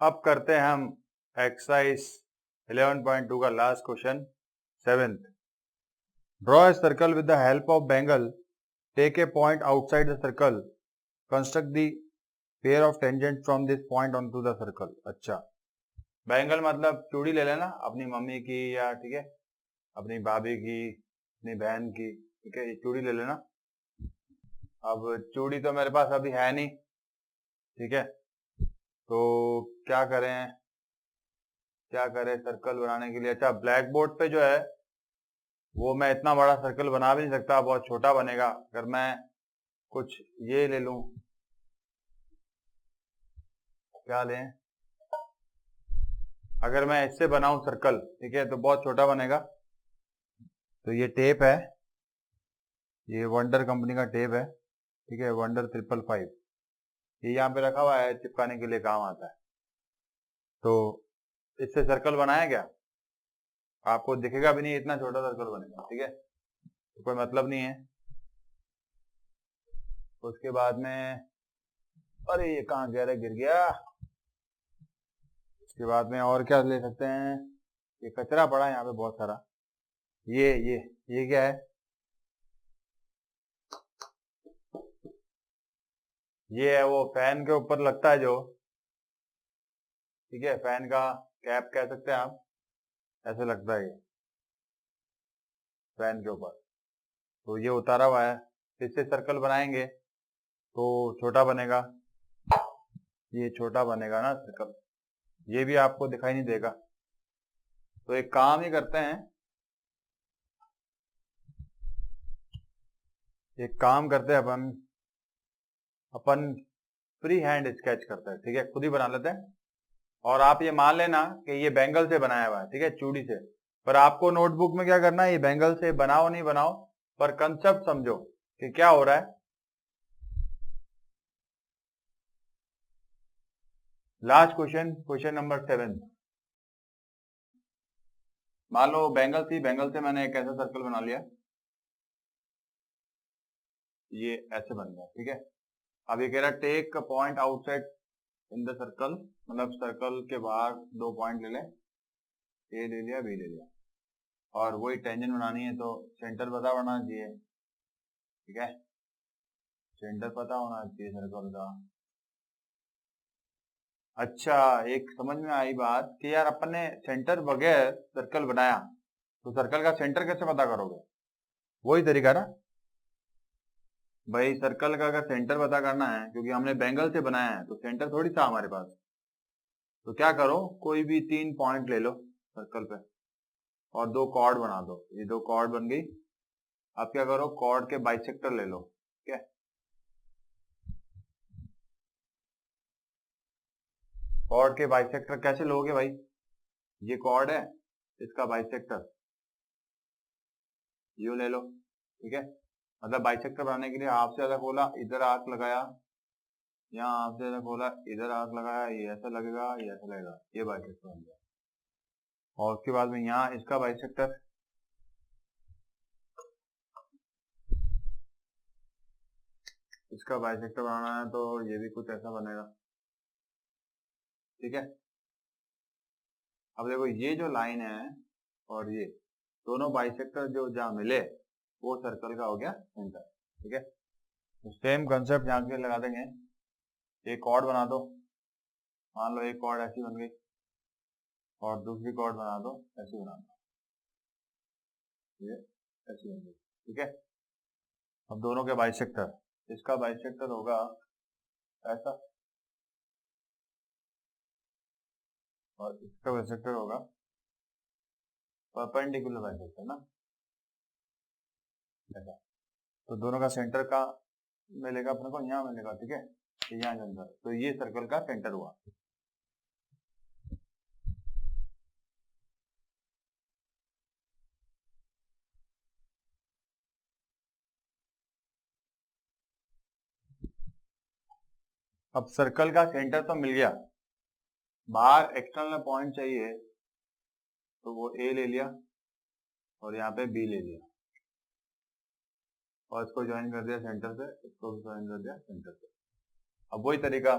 अब करते हैं हम एक्सरसाइज 11.2 का last question 7th। Draw a circle with the help of bangle, take a point outside the circle, construct the pair of tangent from this point on to the circle. अच्छा, bangle मतलब चूड़ी ले लेना अपनी mummy की, या ठीक है अपनी भाभी की, अपनी बहन की, ठीक है, ये चूड़ी ले लेना। अब चूड़ी तो मेरे पास अभी है नहीं, ठीक है, तो क्या करें सर्कल बनाने के लिए। अच्छा, ब्लैक बोर्ड पे जो है वो मैं इतना बड़ा सर्कल बना भी नहीं सकता, बहुत छोटा बनेगा। अगर मैं कुछ ये ले लूं, क्या लें, अगर मैं इससे बनाऊं सर्कल, ठीक है, तो बहुत छोटा बनेगा। तो ये टेप है, ये वंडर कंपनी का टेप है, ठीक है, वंडर 555, ये यहाँ पे रखा हुआ है, चिपकाने के लिए काम आता है। तो इससे सर्कल बनाया क्या, आपको दिखेगा भी नहीं, इतना छोटा सर्कल बनेगा, ठीक है, तो कोई मतलब नहीं है। उसके बाद में, अरे ये कहाँ गया, गिर गया। उसके बाद में और क्या ले सकते हैं, ये कचरा पड़ा है यहाँ पे बहुत सारा, ये क्या है, ये है वो फैन के ऊपर लगता है जो, ठीक है, फैन का कैप कह सकते हैं आप, ऐसे लगता है ये फैन के ऊपर। तो ये उतारा हुआ है, इससे सर्कल बनाएंगे तो छोटा बनेगा, ये छोटा बनेगा ना सर्कल, ये भी आपको दिखाई नहीं देगा। तो एक काम ही करते हैं, एक काम करते हैं अपन फ्री हैंड स्केच करते हैं, ठीक है, खुद ही बना लेते हैं। और आप ये मान लेना कि ये बैंगल से बनाया हुआ है, ठीक है, चूड़ी से। पर आपको नोटबुक में क्या करना है, ये बैंगल से बनाओ नहीं बनाओ, पर कंसेप्ट समझो कि क्या हो रहा है। Last question, question number 7। मान लो बैंगल थी, बैंगल से मैंने एक ऐसा सर्कल बना लिया, ये ऐसे बन गया, ठीक है। अब ये कह रहा है take a point outside in the circle, मतलब सर्कल के बाहर 2 पॉइंट ले लें, ए ले लिया, बी ले लिया, और वही टेंजेंट बनानी है, तो सेंटर पता होना चाहिए, ठीक है, सेंटर पता होना चाहिए सर्कल का। अच्छा, एक समझ में आई बात कि यार अपन ने सेंटर बगैर सर्कल बनाया, तो सर्कल का सेंटर कैसे पता करोगे, वही तरीका ना भाई, सर्कल का अगर सेंटर पता करना है, क्योंकि हमने बैंगल से बनाया है तो सेंटर थोड़ी था हमारे पास, तो क्या करो, कोई भी 3 पॉइंट ले लो सर्कल पे और 2 कॉर्ड बना दो, ये 2 कॉर्ड बन गई। अब क्या करो, कॉर्ड के बाइसेक्टर ले लो, ठीक है, कॉर्ड के बाइसेक्टर कैसे लोगे भाई, ये कॉर्ड है, इसका बाइसेक्टर यू ले लो, ठीक है, मतलब बाइसेक्टर बनाने के लिए हाफ से ज्यादा खोला, इधर आर्क लगाया, यहाँ हाफ से ज्यादा खोला, इधर आर्क लगाया, ये ऐसा लगेगा, ये ऐसा लगेगा, ये बाइसेक्टर बन गया। और उसके बाद में यहाँ इसका बाइसेक्टर, इसका बाइसेक्टर बनाना है तो ये भी कुछ ऐसा बनेगा, ठीक है। अब देखो ये जो लाइन है और ये दोनों बाइसेक्टर जो जहाँ मिले, वो सर्कल का हो गया सेंटर, ठीक है। तो सेम कंसेप्ट यहाँ पे लगा देंगे, एक कॉर्ड बना दो, मान लो एक कॉर्ड ऐसी बन गई, और दूसरी कॉर्ड बना दो, ऐसी बना दो, ये ऐसी बन गई, ठीक है। अब दोनों के बाइसेक्टर, इसका बाइसेक्टर होगा ऐसा, और इसका बाइसेक्टर होगा परपेंडिकुलर बाइसेक्टर ना, ऐसा। तो दोनों का सेंटर का मिलेगा अपने को, यहाँ मिलेगा, ठीक है, यहाँ सेंटर, तो ये सर्कल का सेंटर हुआ। अब सर्कल का सेंटर तो मिल गया, बाहर एक्सटर्नल पॉइंट चाहिए, तो वो ए ले लिया और यहाँ पे बी ले लिया, और इसको ज्वाइन कर दिया सेंटर से, इसको भी ज्वाइन कर दिया सेंटर से। अब वही तरीका,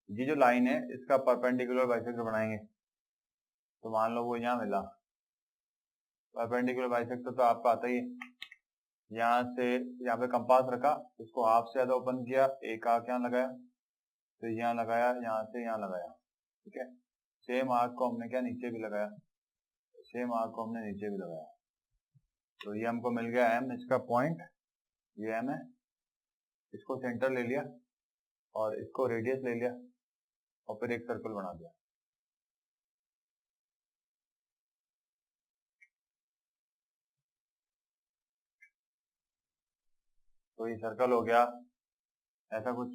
ये जो लाइन है इसका परपेंडिकुलर बाइसेक्टर बनाएंगे। तो मान लो वो यहाँ मिला, परपेंडिकुलर बाइसेक्टर तो आपको आता ही है। यहाँ से यहाँ पे कंपास रखा, इसको हाफ से ज्यादा ओपन किया, एक आर्क यहाँ लगाया, फिर यहाँ लगाया, यहाँ से यहाँ लगाया, ठीक है। सेम आर्क को हमने क्या नीचे भी लगाया, सेम आर्क को हमने नीचे भी लगाया। तो ये हमको मिल गया एम, इसका पॉइंट ये एम है। इसको सेंटर ले लिया और इसको रेडियस ले लिया और फिर एक सर्कल बना दिया। तो ये सर्कल हो गया ऐसा कुछ।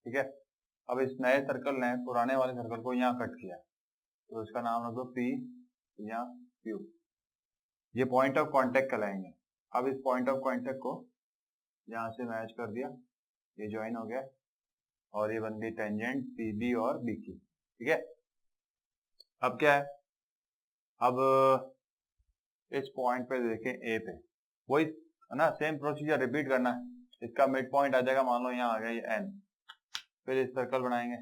ठीक है, अब इस नए सर्कल ने पुराने वाले सर्कल को यहाँ कट किया, तो इसका नाम रख दो पी या क्यू। ये पॉइंट ऑफ कांटेक्ट कहलाएंगे। अब इस पॉइंट ऑफ कांटेक्ट को यहाँ से मैच कर दिया, ये ज्वाइन हो गया और ये बन गई टेंजेंट पी बी और बी की। ठीक है, अब क्या है, अब इस पॉइंट पे देखें ए पे, वही है ना, सेम प्रोसीजर रिपीट करना है। इसका मिड पॉइंट आ जाएगा, मान लो यहाँ आ गया ये एन, फिर इस सर्कल बनाएंगे।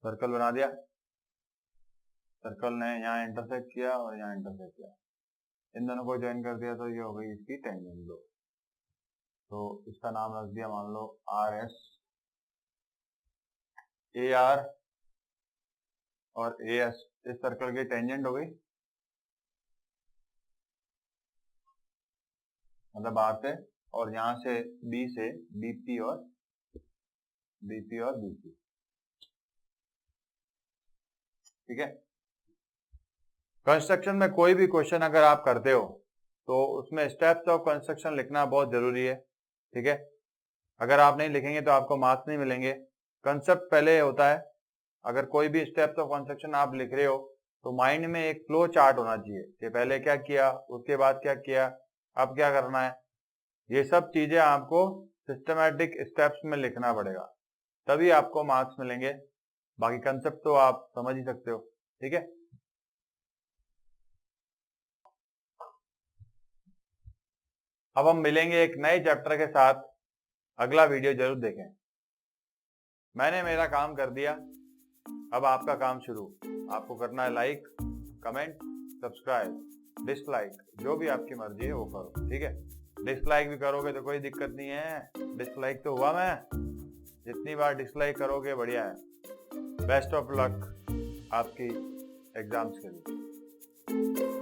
सर्कल बना दिया, सर्कल ने यहाँ इंटरसेक्ट किया और यहाँ इंटरसेक्ट किया, इन दोनों को ज्वाइन कर दिया, तो ये हो गई इसकी टेंजेंट दो। तो इसका नाम रख दिया मान लो आर एस, ए आर और ए एस इस सर्कल की टेंजेंट हो गई, मतलब आर से, और यहाँ से बी से बीपी और बीसी। ठीक है, कंस्ट्रक्शन में कोई भी क्वेश्चन अगर आप करते हो तो उसमें स्टेप्स ऑफ कंस्ट्रक्शन लिखना बहुत जरूरी है। ठीक है, अगर आप नहीं लिखेंगे तो आपको मार्क्स नहीं मिलेंगे। कंसेप्ट पहले होता है, अगर कोई भी स्टेप्स ऑफ कंस्ट्रक्शन आप लिख रहे हो तो माइंड में एक फ्लो चार्ट होना चाहिए कि पहले क्या किया, उसके बाद क्या किया, अब क्या करना है। ये सब चीजें आपको सिस्टमैटिक स्टेप्स में लिखना पड़ेगा, तभी आपको मार्क्स मिलेंगे। बाकी कंसेप्ट तो आप समझ ही सकते हो। ठीक है, अब हम मिलेंगे एक नए चैप्टर के साथ। अगला वीडियो जरूर देखें। मैंने मेरा काम कर दिया, अब आपका काम शुरू। आपको करना है लाइक, कमेंट, सब्सक्राइब, डिसलाइक, जो भी आपकी मर्जी है वो करो। ठीक है, डिसलाइक भी करोगे तो कोई दिक्कत नहीं है, डिसलाइक तो हुआ मैं, जितनी बार डिसलाइक करोगे बढ़िया है। बेस्ट ऑफ लक आपकी एग्जाम्स के लिए।